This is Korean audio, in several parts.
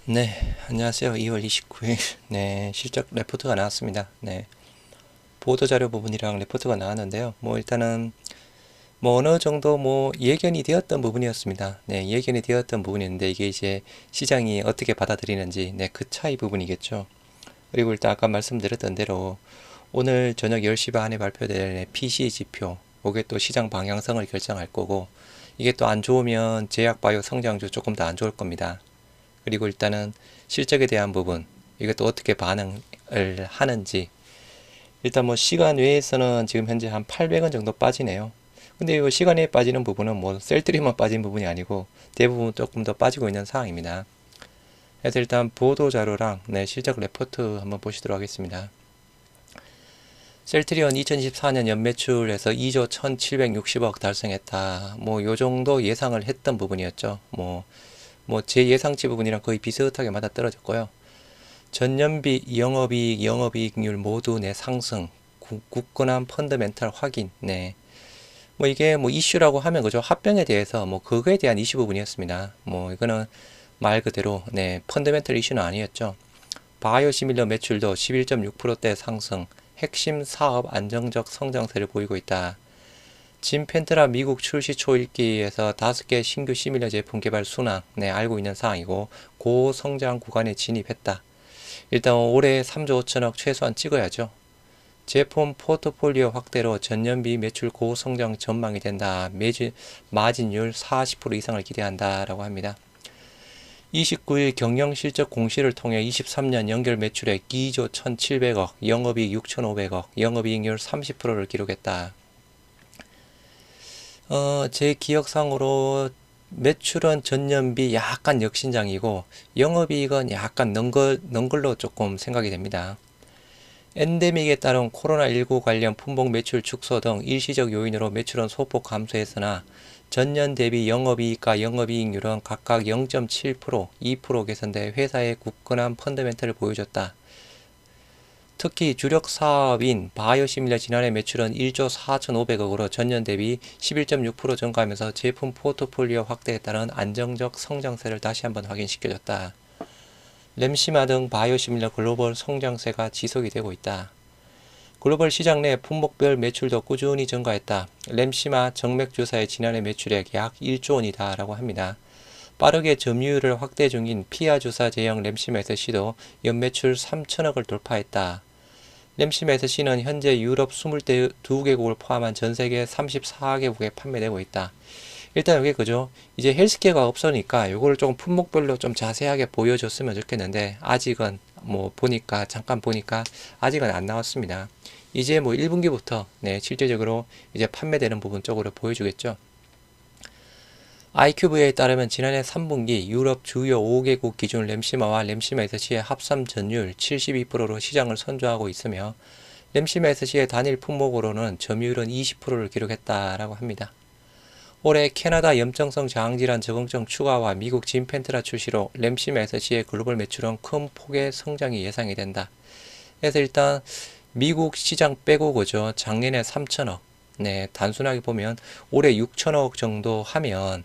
네, 안녕하세요. 2월 29일, 네, 실적 레포트가 나왔습니다. 네, 보도자료 부분이랑 레포트가 나왔는데요. 일단은, 어느 정도, 예견이 되었던 부분이었습니다. 네, 예견이 되었던 부분인데, 이게 이제 시장이 어떻게 받아들이는지, 네, 그 차이 부분이겠죠. 그리고 일단 아까 말씀드렸던 대로, 오늘 저녁 10시 반에 발표될 PCE 지표, 그게 또 시장 방향성을 결정할 거고, 이게 또 안 좋으면 제약바이오 성장주 조금 더 안 좋을 겁니다. 그리고 일단은 실적에 대한 부분, 이것도 어떻게 반응을 하는지. 일단 시간 외에서는 지금 현재 한 800원 정도 빠지네요. 근데 이 시간 외에 빠지는 부분은 셀트리만 빠진 부분이 아니고 대부분 조금 더 빠지고 있는 상황입니다. 그래서 일단 보도 자료랑 실적 레포트 한번 보시도록 하겠습니다. 셀트리온 2024년 연매출에서 2조 1760억 달성했다. 요 정도 예상을 했던 부분이었죠. 제 예상치 부분이랑 거의 비슷하게 맞아 떨어졌고요. 전년비 영업이익, 영업이익률 모두 상승, 굳건한 펀더멘탈 확인. 네. 이게 이슈라고 하면 그죠? 합병에 대해서 그거에 대한 이슈 부분이었습니다. 이거는 말 그대로 펀더멘탈 이슈는 아니었죠. 바이오시밀러 매출도 11.6%대 상승, 핵심 사업 안정적 성장세를 보이고 있다. 진펜트라 미국 출시 초일기에서 5개 신규 시밀러 제품 개발 순항, 알고 있는 사항이고, 고성장 구간에 진입했다. 일단 올해 3조 5천억 최소한 찍어야죠. 제품 포트폴리오 확대로 전년비 매출 고성장 전망이 된다. 마진율 40% 이상을 기대한다. 라고 합니다. 29일 경영실적 공시를 통해 23년 연결 매출액 2조 1,700억, 영업이익 6,500억, 영업이익률 30%를 기록했다. 제 기억상으로 매출은 전년비 약간 역신장이고 영업이익은 약간 는 걸로 조금 생각이 됩니다. 엔데믹에 따른 코로나19 관련 품목 매출 축소 등 일시적 요인으로 매출은 소폭 감소했으나 전년 대비 영업이익과 영업이익률은 각각 0.7%, 2% 개선돼 회사의 굳건한 펀더멘털을 보여줬다. 특히 주력 사업인 바이오시밀러 지난해 매출은 1조 4,500억으로 전년 대비 11.6% 증가하면서 제품 포트폴리오 확대에 따른 안정적 성장세를 다시 한번 확인시켜줬다. 램시마 등 바이오시밀러 글로벌 성장세가 지속이 되고 있다. 글로벌 시장 내 품목별 매출도 꾸준히 증가했다. 램시마 정맥주사의 지난해 매출액 약 1조 원이다 라고 합니다. 빠르게 점유율을 확대 중인 피아 주사 제형 램시마 SC도 연매출 3천억을 돌파했다. 램시마 SC는 현재 유럽 22개국을 포함한 전세계 34개국에 판매되고 있다. 일단 여기 그죠? 이제 헬스케어가 없으니까 요거를 조금 품목별로 좀 자세하게 보여줬으면 좋겠는데 아직은 잠깐 보니까 아직은 안 나왔습니다. 이제 1분기부터 실제적으로 이제 판매되는 부분 쪽으로 보여주겠죠. IQV에 따르면 지난해 3분기 유럽 주요 5개국 기준 램시마와 램시마 SC의 합산 전율 72%로 시장을 선주하고 있으며 램시마 SC의 단일 품목으로는 점유율은 20%를 기록했다라고 합니다. 올해 캐나다 염증성 장질환 적응증 추가와 미국 진펜트라 출시로 램시마 SC의 글로벌 매출은 큰 폭의 성장이 예상이 된다. 그래서 일단 미국 시장 빼고 그죠? 작년에 3천억. 단순하게 보면 올해 6천억 정도 하면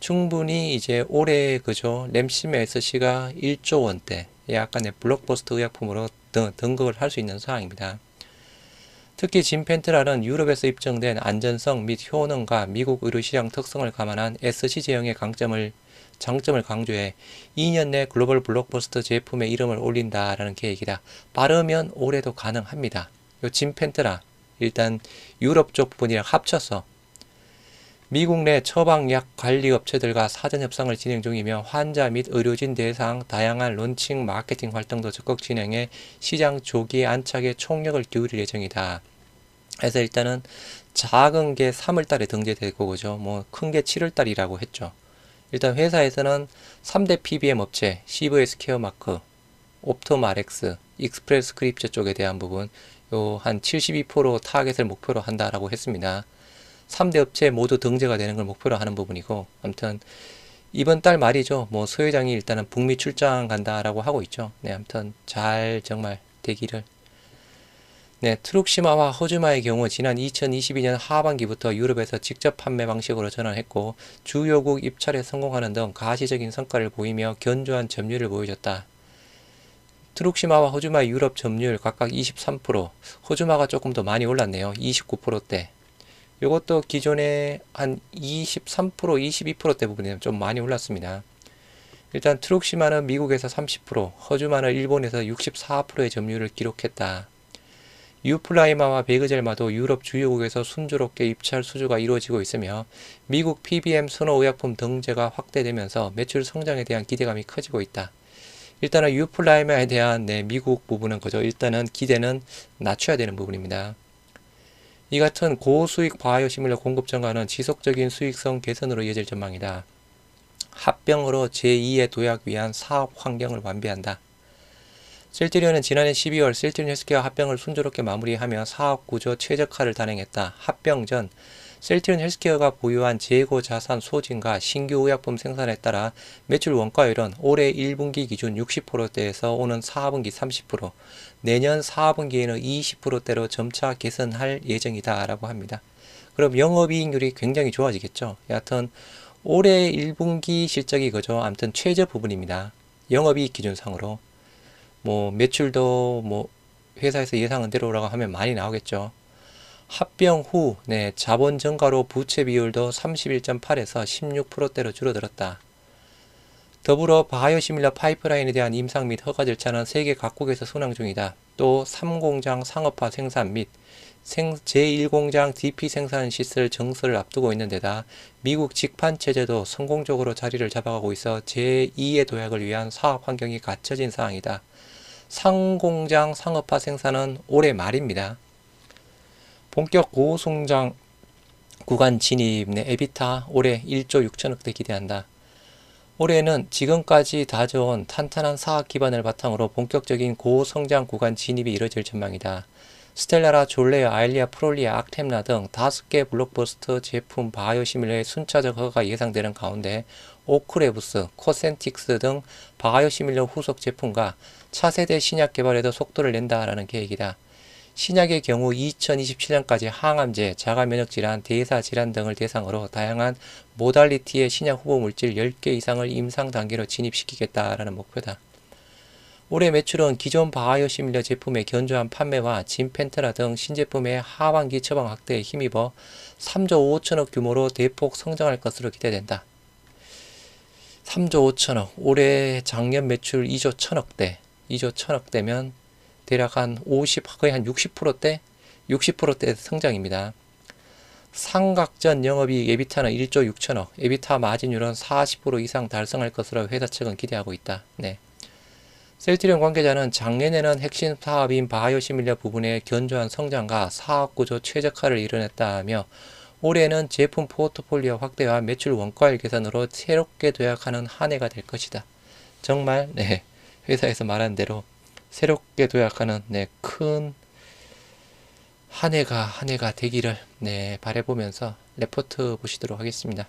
충분히 이제 올해 그죠? 램시마 SC가 1조 원대 약간의 블록버스터 의약품으로 등극을 할 수 있는 상황입니다. 특히 진펜트라는 유럽에서 입증된 안전성 및 효능과 미국 의료시장 특성을 감안한 SC 제형의 장점을 강조해 2년 내 글로벌 블록버스터 제품의 이름을 올린다라는 계획이다. 빠르면 올해도 가능합니다. 요 진펜트라 일단 유럽 쪽 부분이랑 합쳐서 미국 내 처방약 관리 업체들과 사전 협상을 진행 중이며 환자 및 의료진 대상 다양한 론칭 마케팅 활동도 적극 진행해 시장 조기 안착에 총력을 기울일 예정이다. 그래서 일단은 작은 게 3월달에 등재되고 그죠. 큰 게 7월달이라고 했죠. 일단 회사에서는 3대 PBM 업체 CVS 케어마크, 옵토마렉스, 익스프레스 스크립트 쪽에 대한 부분 요 한 72% 타겟을 목표로 한다라고 했습니다. 3대 업체 모두 등재가 되는 걸 목표로 하는 부분이고 아무튼 이번 달 말이죠. 서 회장이 일단은 북미 출장 간다라고 하고 있죠. 아무튼 잘 정말 되기를. 네, 트룩시마와 허즈마의 경우 지난 2022년 하반기부터 유럽에서 직접 판매 방식으로 전환했고 주요국 입찰에 성공하는 등 가시적인 성과를 보이며 견조한 점유율을 보여줬다. 트룩시마와 허즈마의 유럽 점유율 각각 23%, 허즈마가 조금 더 많이 올랐네요. 29%대. 이것도 기존에 한 23%, 22%대 부분이 좀 많이 올랐습니다. 일단 트룩시마는 미국에서 30%, 허즈마는 일본에서 64%의 점유율을 기록했다. 유플라이마와 베그젤마도 유럽 주요국에서 순조롭게 입찰 수주가 이루어지고 있으며 미국 PBM 선호의약품 등재가 확대되면서 매출 성장에 대한 기대감이 커지고 있다. 일단은 유플라이마에 대한 미국 부분은 그저 일단은 기대는 낮춰야 되는 부분입니다. 이 같은 고수익 바이오 시밀러 공급 증가는 지속적인 수익성 개선으로 이어질 전망이다. 합병으로 제2의 도약 위한 사업 환경을 완비한다. 셀트리온은 지난해 12월 셀트리온 헬스케어 합병을 순조롭게 마무리하며 사업 구조 최적화를 단행했다. 합병 전 셀트리온 헬스케어가 보유한 재고 자산 소진과 신규 의약품 생산에 따라 매출 원가율은 올해 1분기 기준 60%대에서 오는 4분기 30%, 내년 4분기에는 20%대로 점차 개선할 예정이다 라고 합니다. 그럼 영업이익률이 굉장히 좋아지겠죠. 여하튼 올해 1분기 실적이 그저 아무튼 최저 부분입니다. 영업이익 기준상으로. 매출도 회사에서 예상한 대로라고 하면 많이 나오겠죠. 합병 후 자본 증가로 부채 비율도 31.8에서 16%대로 줄어들었다. 더불어 바이오시밀러 파이프라인에 대한 임상 및 허가 절차는 세계 각국에서 순항 중이다. 또 3공장 상업화 생산 및 제1공장 DP 생산 시설 정설을 앞두고 있는 데다 미국 직판 체제도 성공적으로 자리를 잡아가고 있어 제2의 도약을 위한 사업 환경이 갖춰진 상황이다. 상공장 상업화 생산은 올해 말입니다. 본격 고성장 구간 진입 에비타 올해 1조 6천억대 기대한다. 올해는 지금까지 다져온 탄탄한 사업 기반을 바탕으로 본격적인 고성장 구간 진입이 이뤄질 전망이다. 스텔라라, 졸레어, 아일리아, 프롤리아, 악템라 등 5개 블록버스터 제품 바이오시밀러의 순차적 허가가 예상되는 가운데 오크레부스, 코센틱스 등 바이오시밀러 후속 제품과 차세대 신약 개발에도 속도를 낸다라는 계획이다. 신약의 경우 2027년까지 항암제, 자가면역질환, 대사질환 등을 대상으로 다양한 모달리티의 신약 후보 물질 10개 이상을 임상 단계로 진입시키겠다라는 목표다. 올해 매출은 기존 바이오시밀러 제품의 견조한 판매와 진펜트라 등 신제품의 하반기 처방 확대에 힘입어 3조 5천억 규모로 대폭 성장할 것으로 기대된다. 3조 5천억, 올해 작년 매출 2조 1천억대, 2조 1천억대면 대략 한 50, 거의 한 60%대? 60%대 성장입니다. 상각전 영업이익 에비타는 1조 6천억, 에비타 마진율은 40% 이상 달성할 것으로 회사 측은 기대하고 있다. 셀트리온 관계자는 작년에는 핵심 사업인 바이오시밀러 부분의 견조한 성장과 사업구조 최적화를 이뤄냈다며 올해는 제품 포트폴리오 확대와 매출 원가율 개선으로 새롭게 도약하는 한 해가 될 것이다. 정말 회사에서 말한 대로 새롭게 도약하는 큰 한 해가 되기를 바라보면서 레포트 보시도록 하겠습니다.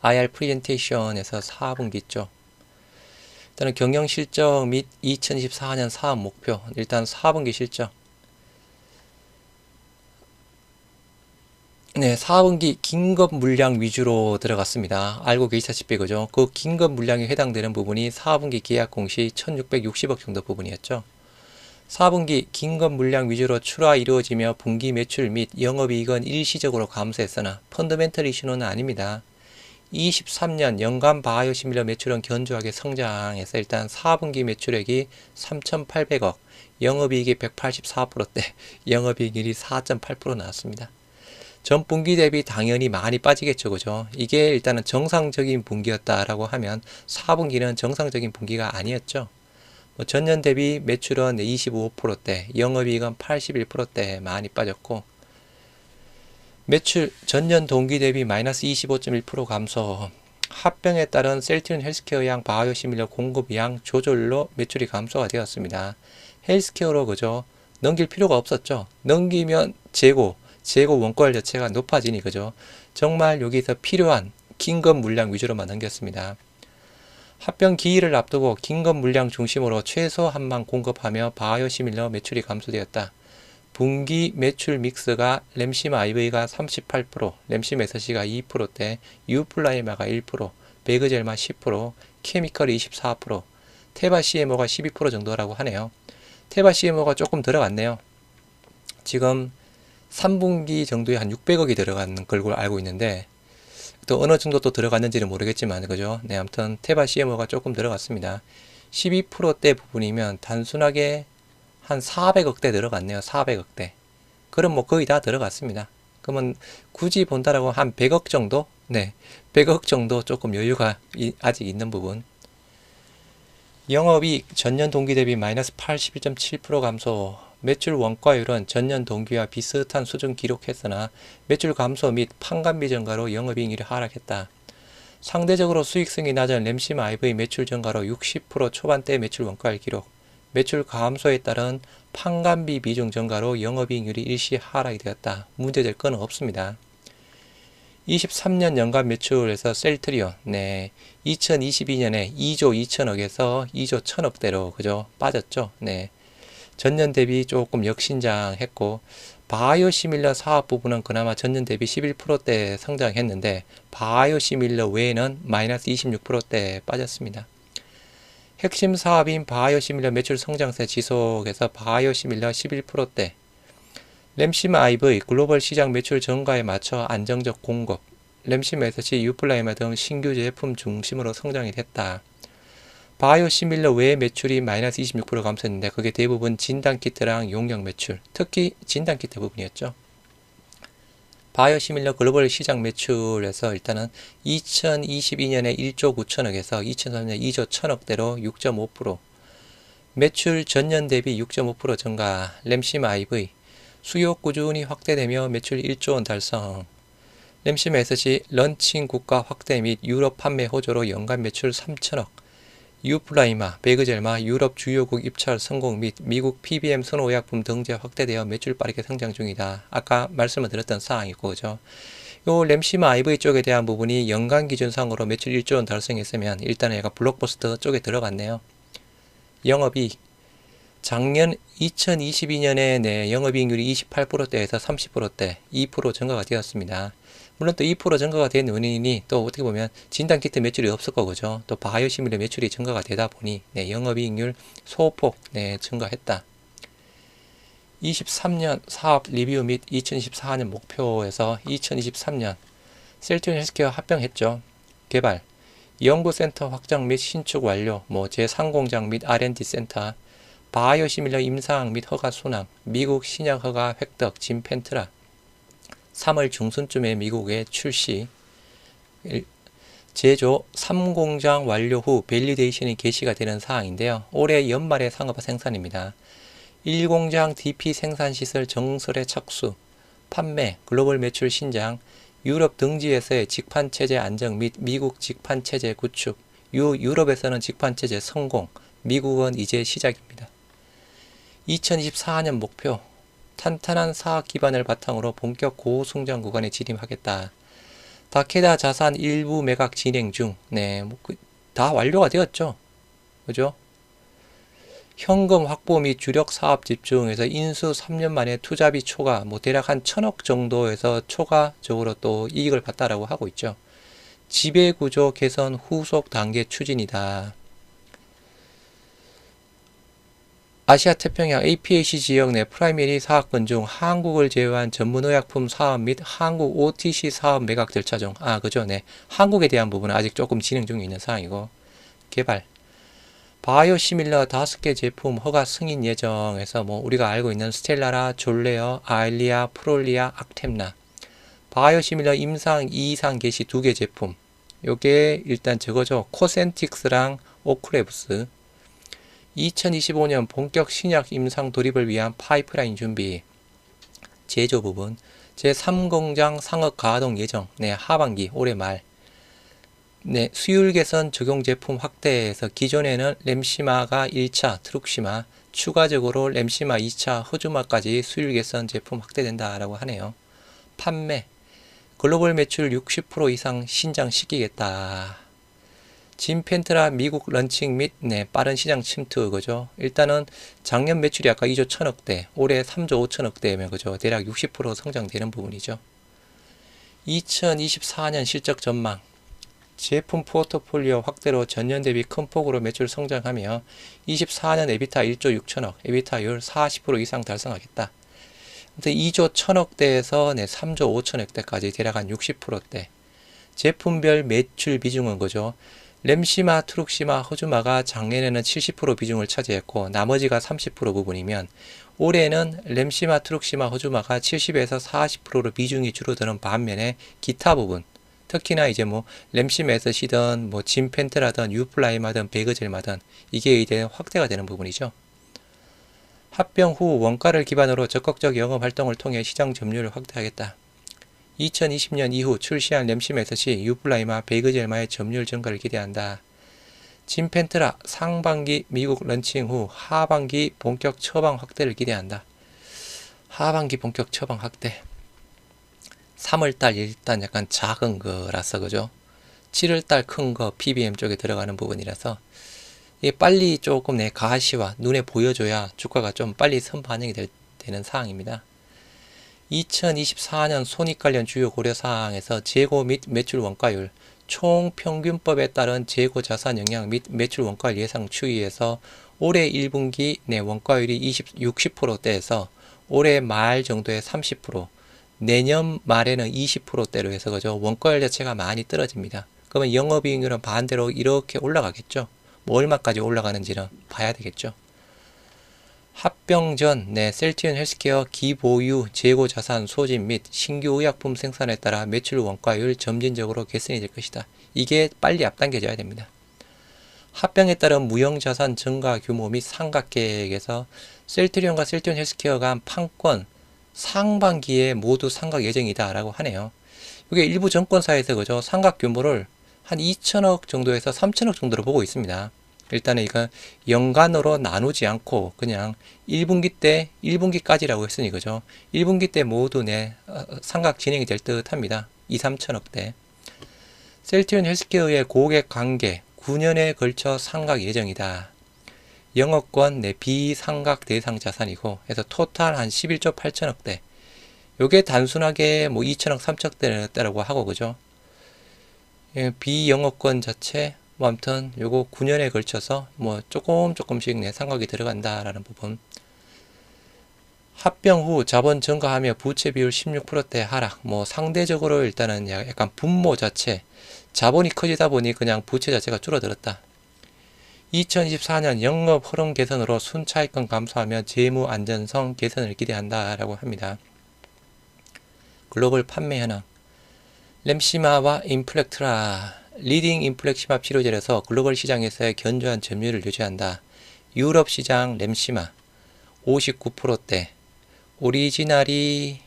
IR 프레젠테이션에서 4분기 있죠. 일단은 경영 실적 및 2024년 사업 목표. 일단 4분기 실적. 4분기 긴급 물량 위주로 들어갔습니다. 알고 계시다시피 그죠? 그 긴급 물량에 해당되는 부분이 4분기 계약 공시 1660억 정도 부분이었죠. 4분기 긴급 물량 위주로 출하 이루어지며 분기 매출 및 영업이익은 일시적으로 감소했으나 펀더멘털 이슈는 아닙니다. 23년 연간 바이오시밀러 매출은 견조하게 성장해서 일단 4분기 매출액이 3,800억, 영업이익이 184%대, 영업이익률이 4.8% 나왔습니다. 전 분기 대비 당연히 많이 빠지겠죠, 그죠? 이게 일단은 정상적인 분기였다라고 하면 4분기는 정상적인 분기가 아니었죠. 전년 대비 매출은 25%대, 영업이익은 81%대 많이 빠졌고, 매출 전년 동기 대비 마이너스 25.1% 감소. 합병에 따른 셀트리온 헬스케어 양 바이오시밀러 공급 양 조절로 매출이 감소가 되었습니다. 헬스케어로 그죠? 넘길 필요가 없었죠. 넘기면 재고 원가율 자체가 높아지니 그죠? 정말 여기서 필요한 긴급 물량 위주로만 넘겼습니다. 합병 기일을 앞두고 긴급 물량 중심으로 최소한만 공급하며 바이오시밀러 매출이 감소되었다. 분기 매출 믹스가 램시마 IV가 38%, 램시마 SC가 2%대, 유플라이마가 1%, 베그젤마 10%, 케미컬이 24%, 테바 CMO가 12% 정도라고 하네요. 테바 CMO가 조금 들어갔네요. 지금 3분기 정도에 한 600억이 들어간 걸로 알고 있는데, 또 어느 정도 또 들어갔는지는 모르겠지만, 그죠? 네, 아무튼 테바 CMO가 조금 들어갔습니다. 12%대 부분이면 단순하게 한 400억대 들어갔네요. 400억대. 그럼 뭐 거의 다 들어갔습니다. 그러면 굳이 본다라고 한 100억 정도? 네, 100억 정도 조금 여유가 아직 있는 부분. 영업이익 전년 동기 대비 마이너스 81.7% 감소. 매출 원가율은 전년 동기와 비슷한 수준 기록했으나 매출 감소 및 판관비 증가로 영업이익률이 하락했다. 상대적으로 수익성이 낮은 램시마 IV 매출 증가로 60% 초반대 매출 원가율 기록. 매출 감소에 따른 판관비 비중 증가로 영업이익률이 일시 하락이 되었다. 문제될 건 없습니다. 23년 연간 매출에서 셀트리온, 네, 2022년에 2조 2천억에서 2조 1천억대로 그죠? 빠졌죠. 네, 전년 대비 조금 역신장했고, 바이오시밀러 사업 부분은 그나마 전년 대비 11%대 성장했는데 바이오시밀러 외에는 마이너스 26%대 빠졌습니다. 핵심 사업인 바이오시밀러 매출 성장세 지속에서 바이오시밀러 11%대, 램시마 IV 글로벌 시장 매출 증가에 맞춰 안정적 공급, 램시마 SC 유플라이마 등 신규 제품 중심으로 성장이 됐다. 바이오시밀러 외의 매출이 마이너스 26% 감소했는데 그게 대부분 진단키트랑 용역 매출, 특히 진단키트 부분이었죠. 바이오시밀러 글로벌 시장 매출에서 일단은 2022년에 1조 9천억에서 2003년 2조 1천억대로 6.5%, 매출 전년 대비 6.5% 증가, 램시마 IV, 수요 꾸준히 확대되며 매출 1조 원 달성, 램시마 SC 런칭 국가 확대 및 유럽 판매 호조로 연간 매출 3천억, 유플라이마, 베그젤마 유럽 주요국 입찰 성공 및 미국 PBM 선호의약품 등재 확대되어 매출 빠르게 성장 중이다. 아까 말씀을 드렸던 사항이고, 그죠? 요 램시마 IV 쪽에 대한 부분이 연간 기준상으로 매출 1조 원 달성했으면 일단은 얘가 블록버스터 쪽에 들어갔네요. 영업이익 작년 2022년에 네, 영업이익률이 28%대에서 30%대 2% 증가가 되었습니다. 물론 또 2% 증가가 된 원인이 또 어떻게 보면 진단키트 매출이 없을 거죠. 또 바이오시밀러 매출이 증가가 되다 보니 네, 영업이익률 소폭 네, 증가했다. 23년 사업 리뷰 및 2024년 목표에서 2023년 셀트리온 헬스케어 합병했죠. 개발, 연구센터 확장 및 신축 완료, 제3공장 및 R&D 센터, 바이오시밀러 임상 및 허가 순항, 미국 신약 허가 획득, 진펜트라, 3월 중순쯤에 미국에 출시, 제조 3공장 완료 후 밸리데이션이 개시가 되는 사항인데요. 올해 연말에 상업화 생산입니다. 1공장 DP 생산시설 정설의 착수, 판매, 글로벌 매출 신장, 유럽 등지에서의 직판체제 안정 및 미국 직판체제 구축, 유럽에서는 직판체제 성공, 미국은 이제 시작입니다. 2024년 목표, 탄탄한 사업 기반을 바탕으로 본격 고성장 구간에 진입하겠다. 다케다 자산 일부 매각 진행 중, 네, 다 완료가 되었죠. 그죠? 현금 확보 및 주력 사업 집중해서 인수 3년 만에 투자비 초과, 대략 한 1,000억 정도에서 초과적으로 또 이익을 봤다라고 하고 있죠. 지배구조 개선 후속 단계 추진이다. 아시아 태평양 APAC 지역 내 프라이머리 사업권 중 한국을 제외한 전문의약품 사업 및 한국 OTC 사업 매각 절차 중, 그죠, 네. 한국에 대한 부분은 아직 조금 진행 중에 있는 사항이고, 개발. 바이오시밀러 5개 제품 허가 승인 예정에서 우리가 알고 있는 스텔라라, 졸레어, 아일리아, 프롤리아, 악템나. 바이오시밀러 임상 2이상 개시 2개 제품. 요게 일단 저거죠. 코센틱스랑 오크레브스. 2025년 본격 신약 임상 돌입을 위한 파이프라인 준비, 제조 부분, 제3공장 상업 가동 예정, 네, 하반기, 올해 말, 네, 수율 개선 적용 제품 확대해서 기존에는 램시마가 1차 트룩시마, 추가적으로 램시마 2차 허주마까지 수율 개선 제품 확대된다라고 하네요. 판매, 글로벌 매출 60% 이상 신장시키겠다. 진펜트라 미국 런칭 및 빠른 시장 침투 그죠. 일단은 작년 매출이 아까 2조 1000억대, 올해 3조 5천억대면 그죠. 대략 60% 성장되는 부분이죠. 2024년 실적 전망. 제품 포트폴리오 확대로 전년 대비 큰 폭으로 매출 성장하며 24년 에비타 1조 6천억, 에비타율 40% 이상 달성하겠다. 2조 1000억대에서 3조 5천억대까지 대략 한 60%대. 제품별 매출 비중은 그죠. 램시마, 트룩시마, 허주마가 작년에는 70% 비중을 차지했고 나머지가 30% 부분이면 올해는 램시마, 트룩시마, 허주마가 70에서 40%로 비중이 줄어드는 반면에 기타 부분, 특히나 이제 뭐 램시마 SC든 뭐 진펜트라든 유플라임하든 베그젤마든 이게 이제 확대가 되는 부분이죠. 합병 후 원가를 기반으로 적극적 영업 활동을 통해 시장 점유율을 확대하겠다. 2020년 이후 출시한 램시마 SC, 유플라이마, 베이그젤마의 점유율 증가를 기대한다. 진펜트라 상반기 미국 런칭 후 하반기 본격 처방 확대를 기대한다. 하반기 본격 처방 확대. 3월달 일단 약간 작은 거라서 그죠. 7월달 큰 거 PBM 쪽에 들어가는 부분이라서 이게 빨리 조금 가시화 눈에 보여줘야 주가가 좀 빨리 선반영이 되는 사항입니다. 2024년 손익 관련 주요 고려사항에서 재고 및 매출 원가율, 총평균법에 따른 재고 자산 영향 및 매출 원가율 예상 추이에서 올해 1분기 내 원가율이 60%대에서 올해 말 정도에 30%, 내년 말에는 20%대로 해서 그죠. 원가율 자체가 많이 떨어집니다. 그러면 영업이익률은 반대로 이렇게 올라가겠죠. 뭐 얼마까지 올라가는지는 봐야 되겠죠. 합병 전 셀트리온 헬스케어 기보유 재고 자산 소진 및 신규 의약품 생산에 따라 매출 원가율 점진적으로 개선이 될 것이다. 이게 빨리 앞당겨져야 됩니다. 합병에 따른 무형자산 증가 규모 및 상각 계획에서 셀트리온과 셀트리온 헬스케어가 한 판권 상반기에 모두 상각 예정이다 라고 하네요. 이게 일부 정권사에서 그죠 상각 규모를 한 2천억 정도에서 3천억 정도로 보고 있습니다. 일단은 이건 연간으로 나누지 않고 그냥 1분기 때 1분기까지라고 했으니 그죠. 1분기 때 모두 상각 진행이 될 듯 합니다. 2, 3천억대. 셀트리온 헬스케어의 고객 관계 9년에 걸쳐 상각 예정이다. 영업권 비상각 대상 자산이고 해서 토탈 한 11조 8천억대. 요게 단순하게 뭐 2천억 3천억대라고 하고 그죠. 비영업권 자체 뭐 아무튼 요거 9년에 걸쳐서 뭐 조금씩 상각이 들어간다라는 부분. 합병 후 자본 증가하며 부채 비율 16%대 하락. 뭐 상대적으로 일단은 약간 분모 자체 자본이 커지다 보니 그냥 부채 자체가 줄어들었다. 2024년 영업 흐름 개선으로 순차익권 감소하며 재무 안전성 개선을 기대한다라고 합니다. 글로벌 판매 현황. 램시마와 인플렉트라 리딩 인플렉시마 치료제에서 글로벌 시장에서의 견조한 점유율을 유지한다. 유럽 시장 램시마 59%대, 오리지널이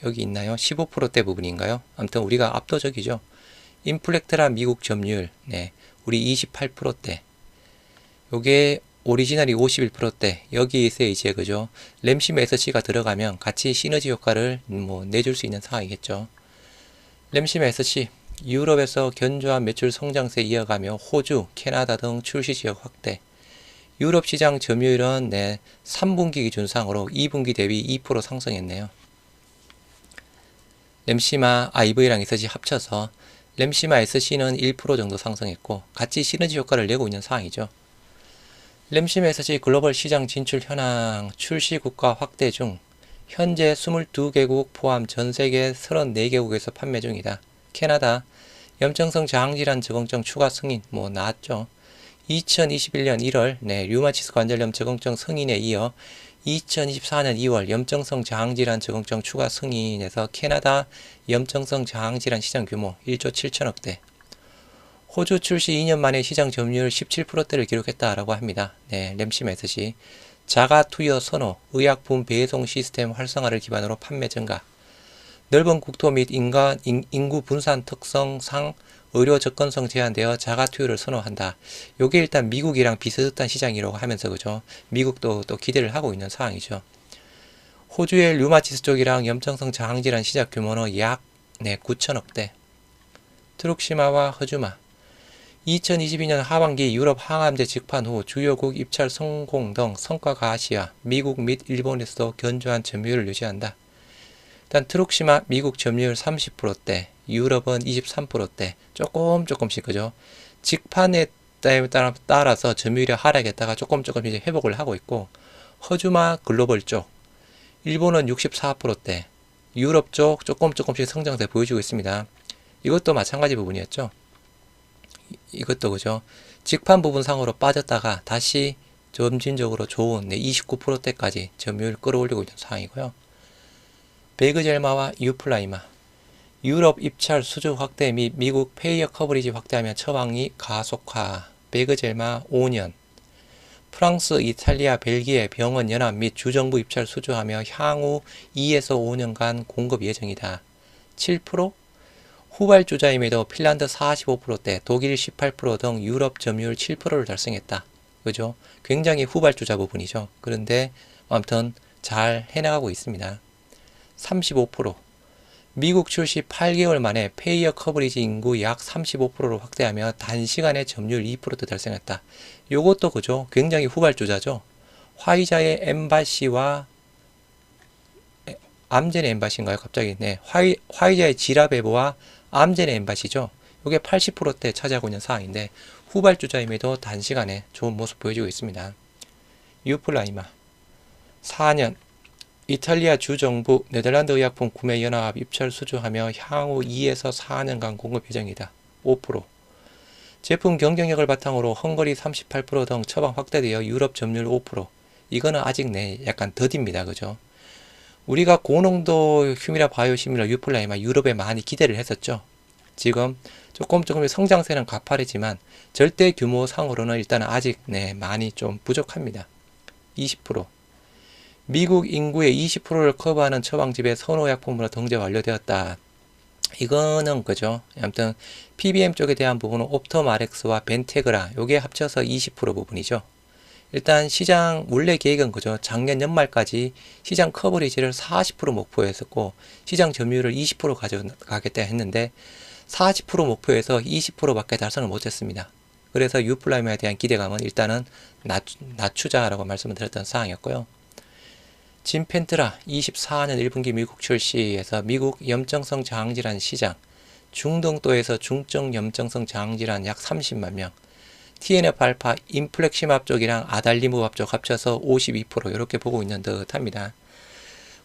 여기 있나요? 15%대 부분인가요? 아무튼 우리가 압도적이죠. 인플렉트라 미국 점유율 우리 28%대. 요게 오리지널이 51%대. 여기에서 이제 그죠. 램시마 SC가 들어가면 같이 시너지 효과를 뭐 내줄 수 있는 상황이겠죠. 램시마 SC 유럽에서 견조한 매출 성장세 이어가며 호주, 캐나다 등 출시 지역 확대. 유럽 시장 점유율은 3분기 기준상으로 2분기 대비 2% 상승했네요. 램시마 IV랑 SC 합쳐서 램시마 SC는 1% 정도 상승했고 같이 시너지 효과를 내고 있는 상황이죠. 램시마 SC 글로벌 시장 진출 현황 출시 국가 확대 중 현재 22개국 포함 전세계 34개국에서 판매 중이다. 캐나다 염증성 저항질환 적응증 추가 승인 나왔죠. 2021년 1월 류마티스 관절염 적응증 승인에 이어 2024년 2월 염증성 저항질환 적응증 추가 승인에서 캐나다 염증성 저항질환 시장 규모 1조 7천억대. 호주 출시 2년 만에 시장 점유율 17%대를 기록했다라고 합니다. 램시마 SC 자가 투여 선호, 의약품 배송 시스템 활성화를 기반으로 판매 증가. 넓은 국토 및 인구 분산 특성상 의료 접근성 제한되어 자가 투여를 선호한다. 요게 일단 미국이랑 비슷한 시장이라고 하면서 그죠. 미국도 또 기대를 하고 있는 상황이죠. 호주의 류마티스 쪽이랑 염증성 저항질환 시작 규모는 약 9천억대. 트룩시마와 허주마 2022년 하반기 유럽 항암제 직판 후 주요국 입찰 성공 등 성과가 아시아, 미국 및 일본에서도 견조한 점유율을 유지한다. 일단 트룩시마 미국 점유율 30%대, 유럽은 23%대, 조금씩 그죠? 직판에 따라서 점유율이 하락했다가 조금씩 이제 회복을 하고 있고, 허주마 글로벌 쪽, 일본은 64%대, 유럽 쪽 조금씩 성장세 보여주고 있습니다. 이것도 마찬가지 부분이었죠. 이것도 그죠. 직판 부분 상으로 빠졌다가 다시 점진적으로 좋은 29%대까지 점유율 끌어올리고 있는 상황이고요. 베그젤마와 유플라이마, 유럽 입찰 수주 확대 및 미국 페이어 커버리지 확대하면 처방이 가속화. 베그젤마 5년, 프랑스, 이탈리아, 벨기에 병원 연합 및 주정부 입찰 수주하며 향후 2에서 5년간 공급 예정이다. 7%? 후발주자임에도 핀란드 45%대, 독일 18%등 유럽 점유율 7%를 달성했다. 그죠? 굉장히 후발주자 부분이죠. 그런데 아무튼 잘 해나가고 있습니다. 35%. 미국 출시 8개월 만에 페이어 커버리지 인구 약 35%로 확대하며 단시간에 점유율 2% 달성했다. 요것도 그죠? 굉장히 후발주자죠. 화이자의 엠바시와 암젠의 엠바시인가요? 갑자기 네, 화이자의 지라베보와 암젠의 엠바시죠. 이게 80%대 차지하고 있는 상황인데 후발주자임에도 단시간에 좋은 모습 보여주고 있습니다. 유플라이마 4년, 이탈리아 주정부 네덜란드 의약품 구매연합 입찰 수주하며 향후 2에서 4년간 공급 예정이다. 5%. 제품 경쟁력을 바탕으로 헝가리 38% 등 처방 확대되어 유럽 점유율 5%. 이거는 아직 약간 더딥니다. 그죠? 우리가 고농도 휴미라 바이오시밀러 유플라이마 유럽에 많이 기대를 했었죠. 지금 조금 성장세는 가파르지만 절대 규모 상으로는 일단 아직 많이 좀 부족합니다. 20%. 미국 인구의 20%를 커버하는 처방집의 선호약품으로 등재 완료되었다. 이거는 그죠. 아무튼 PBM 쪽에 대한 부분은 옵토마렉스와 벤테그라 요게 합쳐서 20% 부분이죠. 일단 시장 원래 계획은 그죠. 작년 연말까지 시장 커버리지를 40% 목표했었고 시장 점유율을 20% 가져가겠다 했는데 40% 목표에서 20%밖에 달성을 못했습니다. 그래서 유플라이마에 대한 기대감은 일단은 낮추자라고 말씀을 드렸던 사항이었고요. 진펜트라 24년 1분기 미국 출시에서 미국 염증성 장질환 시장, 중등도에서 중증 염증성 장질환 약 30만 명, TNF-알파 인플렉시맙 쪽이랑 아달리무밥 쪽 합쳐서 52% 이렇게 보고 있는 듯합니다.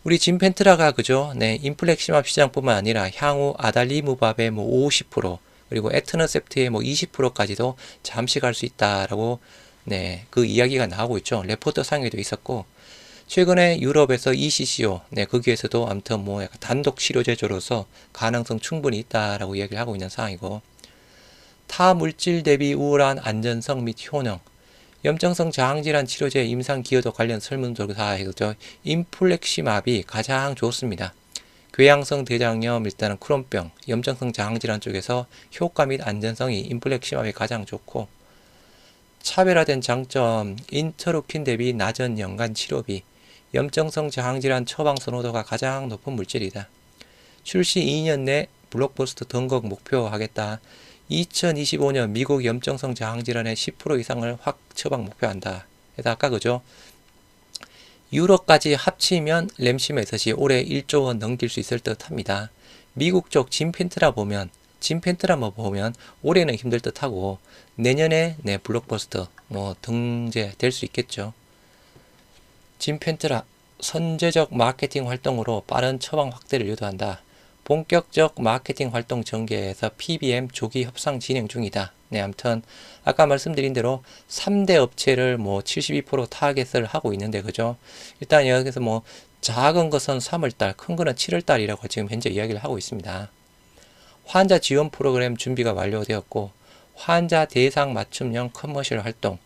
우리 진펜트라가 그죠? 네, 인플렉시맙 시장뿐만 아니라 향후 아달리무밥의 50% 그리고 에트너셉트의 20%까지도 잠시 갈 수 있다라고 그 이야기가 나오고 있죠. 레포트 상에도 있었고 최근에 유럽에서 ECCO 거기에서도 아무튼 약간 단독 치료 제조로서 가능성 충분히 있다라고 이야기를 하고 있는 상황이고 타 물질 대비 우월한 안전성 및 효능, 염증성 장질환 치료제 임상 기여도 관련 설문조사에서 인플렉시맙이 가장 좋습니다. 궤양성 대장염, 일단은 크론병, 염증성 장질환 쪽에서 효과 및 안전성이 인플렉시맙이 가장 좋고 차별화된 장점, 인터루킨 대비 낮은 연간 치료비, 염증성 장질환 처방 선호도가 가장 높은 물질이다. 출시 2년 내 블록버스터 등극 목표하겠다. 2025년 미국 염증성 장질환의 10% 이상을 확 처방 목표한다. 그래서 아까 그죠? 유럽까지 합치면 램시메스시 올해 1조 원 넘길 수 있을 듯 합니다. 미국 쪽 진펜트라 보면 올해는 힘들 듯 하고 내년에 블록버스터 등재될 수 있겠죠. 진펜트라 선제적 마케팅 활동으로 빠른 처방 확대를 유도한다. 본격적 마케팅 활동 전개에서 PBM 조기 협상 진행 중이다. 아무튼 아까 말씀드린 대로 3대 업체를 72% 타겟을 하고 있는데 그죠? 일단 여기서 작은 것은 3월달, 큰 거는 7월달이라고 지금 현재 이야기를 하고 있습니다. 환자 지원 프로그램 준비가 완료되었고 환자 대상 맞춤형 커머셜 활동,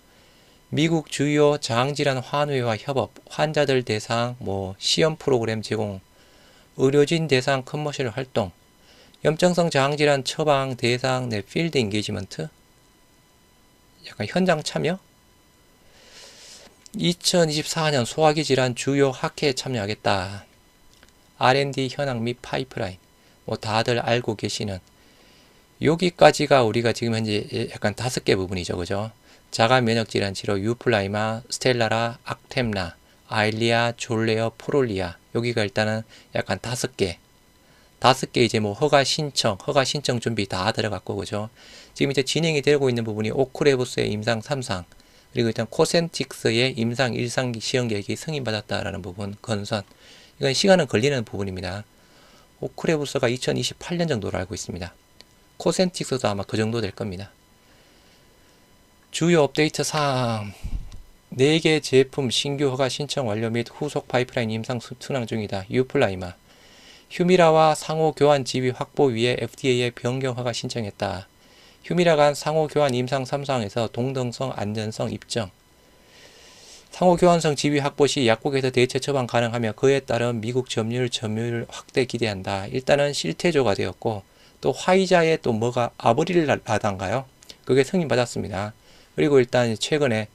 미국 주요 장질환 환우회와 협업, 환자들 대상 시험 프로그램 제공, 의료진 대상 커머셜 활동, 염증성 장질환 처방 대상 내 필드 인게이지먼트, 약간 현장 참여, 2024년 소화기 질환 주요 학회에 여기까지가 우리가 지금 현재 약간 5개 부분이죠. 그죠? 자가 면역 질환 치료 유플라이마, 스텔라라, 악템라, 아일리아, 졸레어, 프롤리아. 여기가 일단은 약간 5개. 5개 이제 뭐 허가 신청 준비 다 들어갔고, 그죠? 지금 이제 진행이 되고 있는 부분이 오크레부스의 임상 3상, 그리고 일단 코센틱스의 임상 1상 시험 계획이 승인받았다라는 부분, 건선. 이건 시간은 걸리는 부분입니다. 오크레부스가 2028년 정도로 알고 있습니다. 코센틱스도 아마 그 정도 될 겁니다. 주요 업데이트 사항 4개 제품 신규 허가 신청 완료 및 후속 파이프라인 임상 순항 중이다. 유플라이마 휴미라와 상호 교환 지위 확보 위해 FDA에 변경 허가 신청했다. 휴미라 간 상호 교환 임상 3상에서 동등성, 안전성 입증. 상호 교환성 지위 확보 시 약국에서 대체 처방 가능하며 그에 따른 미국 점유율 확대 기대한다. 일단은 실태조가 되었고 또 화이자에 또 뭐가 아브릴라단가요? 그게 승인받았습니다. 그리고 일단 최근에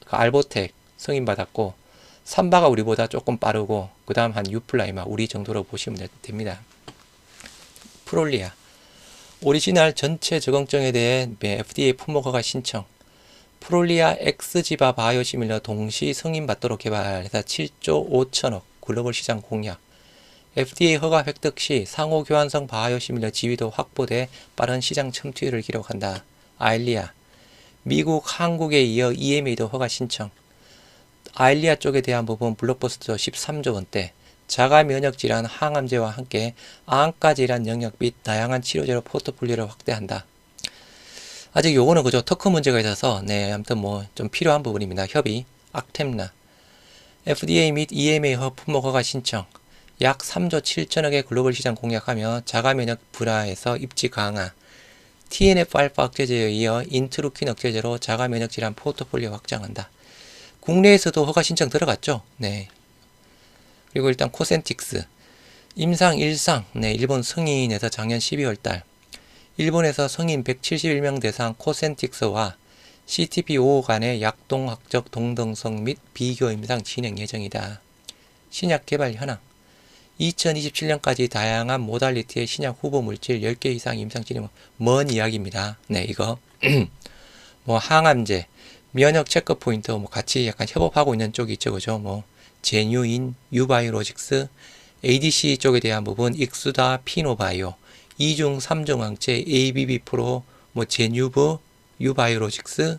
알보텍 승인받았고 삼바가 우리보다 조금 빠르고 그 다음 한 유플라이마 우리 정도로 보시면 됩니다. 프롤리아 오리지널 전체 적응증에 대해 FDA 품목 허가 신청. 프롤리아 엑스지바 바이오시밀러 동시 승인받도록 개발해서 7조 5천억 글로벌 시장 공략. FDA 허가 획득 시 상호 교환성 바이오시밀러 지위도 확보돼 빠른 시장 첨투율을 기록한다. 아일리아 미국, 한국에 이어 EMA도 허가 신청. 아일리아 쪽에 대한 부분 블록버스터 13조 원대, 자가 면역 질환, 항암제와 함께 암과 질환 영역 및 다양한 치료제로 포트폴리오를 확대한다. 아직 요거는 그죠 특허 문제가 있어서 아무튼 뭐 좀 필요한 부분입니다. 협의, 악템나, FDA 및 EMA 품목 허가 신청, 약 3조 7천억의 글로벌 시장 공략하며 자가 면역 분야에서 입지 강화, TNF-알파 억제제에 이어 인트루킨 억제제로 자가 면역 질환 포트폴리오 확장한다. 국내에서도 허가 신청 들어갔죠. 네. 그리고 일단 코센틱스 임상 1상 일본 승인에서 작년 12월달 일본에서 성인 171명 대상 코센틱스와 CTP5 간의 약동학적 동등성 및 비교 임상 진행 예정이다. 신약 개발 현황 2027년까지 다양한 모달리티의 신약 후보 물질 10개 이상 임상 진행 먼 이야기입니다. 네, 이거 뭐 항암제, 면역 체크 포인트 뭐 같이 약간 협업하고 있는 쪽이 있죠, 그죠? 뭐 제뉴인, 유바이오로직스, ADC 쪽에 대한 부분 익수다, 피노바이오, 2중, 3중 항체, ABB 프로, 뭐 제뉴브, 유바이오로직스,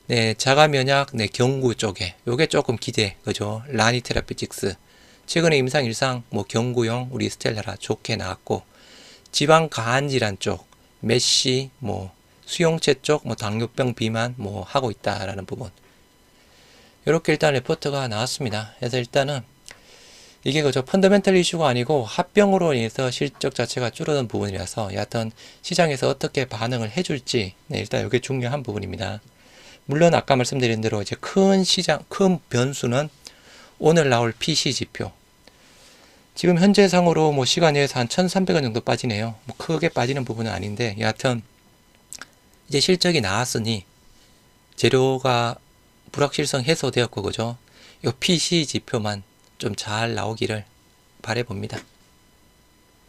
네, 자가 면역, 경구 쪽에 요게 조금 기대, 그죠? 라니 테라피틱스. 최근에 임상 1상 뭐 경구용 우리 스텔라라 좋게 나왔고 지방 가한 질환 쪽 메시 뭐 수용체 쪽 뭐 당뇨병 비만 뭐 하고 있다라는 부분. 이렇게 일단 레포트가 나왔습니다. 그래서 일단은 이게 그저 펀더멘털 이슈가 아니고 합병으로 인해서 실적 자체가 줄어든 부분이라서 여하튼 시장에서 어떻게 반응을 해줄지 일단 이게 중요한 부분입니다. 물론 아까 말씀드린 대로 이제 큰 변수는 오늘 나올 PC 지표. 지금 현재 상으로 뭐 시간 내에서 한 1,300원 정도 빠지네요. 뭐 크게 빠지는 부분은 아닌데 여하튼 이제 실적이 나왔으니 재료가 불확실성 해소되었고 그죠? 이 PC 지표만 좀 잘 나오기를 바라봅니다.